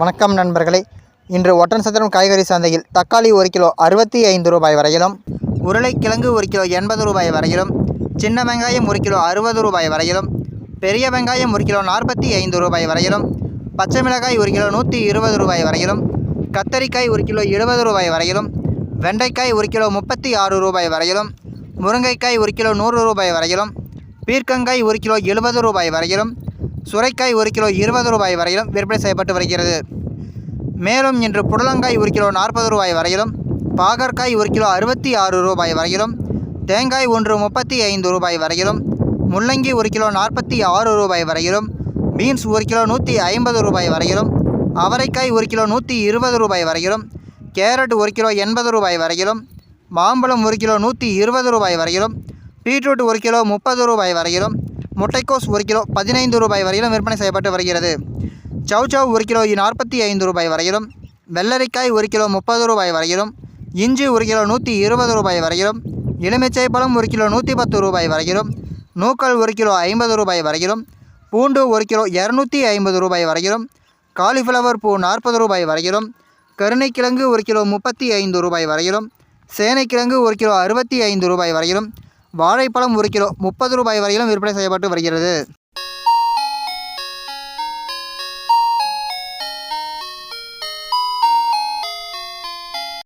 வணக்கம் நண்பர்களே. இன்று ஒட்டன்சத்திரம் காய்கறி சந்தையில் தக்காளி 1 கிலோ 65 ரூபாய் வரையிலும், உருளைக்கிழங்கு 1 கிலோ 80 ரூபாய் வரையிலும், சின்ன வெங்காயம் 1 கிலோ 60 ரூபாய் வரையிலும், பெரிய வெங்காயம் 1 கிலோ 45 ரூபாய் வரையிலும், பச்சை மிளகாய் 1 கிலோ 120 ரூபாய் வரையிலும், கத்தரிக்காய் 1 கிலோ 70 ரூபாய் வரையிலும், வெண்டைக்காய் 1 கிலோ 36 ரூபாய் வரையிலும், முருங்கைக்காய் 1 கிலோ 100 ரூபாய் வரையிலும், பீர்க்கங்காய் 1 கிலோ 70 ரூபாய் வரையிலும், சுரைக்காய் 1 கிலோ 20 ரூபாய் வரையிலும் விற்பனை செய்யப்பட்டு வருகிறது. மேலும் இன்று புடலங்காய் 1 கிலோ 40 ரூபாய் வரையிலும், பாகற்காய் 1 கிலோ 66 ரூபாய் வரையிலும், தேங்காய் 1 35 ரூபாய் வரையிலும், முள்ளங்கி 1 கிலோ 46 ரூபாய் வரையிலும், பீன்ஸ் 1 கிலோ 150 ரூபாய் வரையிலும், அவரைக்காய் 1 கிலோ 120 ரூபாய் வரையிலும், கேரட் 1 கிலோ 80 ரூபாய் வரையிலும், மாம்பழம் 1 கிலோ 120 ரூபாய் வரையிலும், பீட்ரூட் 1 கிலோ 30 ரூபாய் வரையிலும், முட்டைக்கோஸ் 1 கிலோ 15 ரூபாய் வரையிலும் விற்பனை செய்யப்பட்டு வருகிறது. சௌசௌ 1 கிலோ 45 ரூபாய் வரையிலும், வெள்ளரிக்காய் 1 கிலோ 30 ரூபாய் வரையிலும், இஞ்சி 1 கிலோ 120 ரூபாய் வரையிலும், எலுமிச்சை பழம் 1 கிலோ 110 ரூபாய் வரையிலும், நூக்கல் 1 கிலோ 50 ரூபாய் வரையிலும், பூண்டு 1 கிலோ 250 ரூபாய் வரையிலும், காலிஃப்ளவர் பூ 40 ரூபாய் வரையிலும், கருணைக்கிழங்கு 1 கிலோ 35 ரூபாய் வரையிலும், சேனைக்கிழங்கு 1 கிலோ 65 ரூபாய் வரையிலும், வாழைப்பழம் 1 கிலோ 30 ரூபாய் வரையிலும் விற்பனை செய்யப்பட்டு வருகிறது.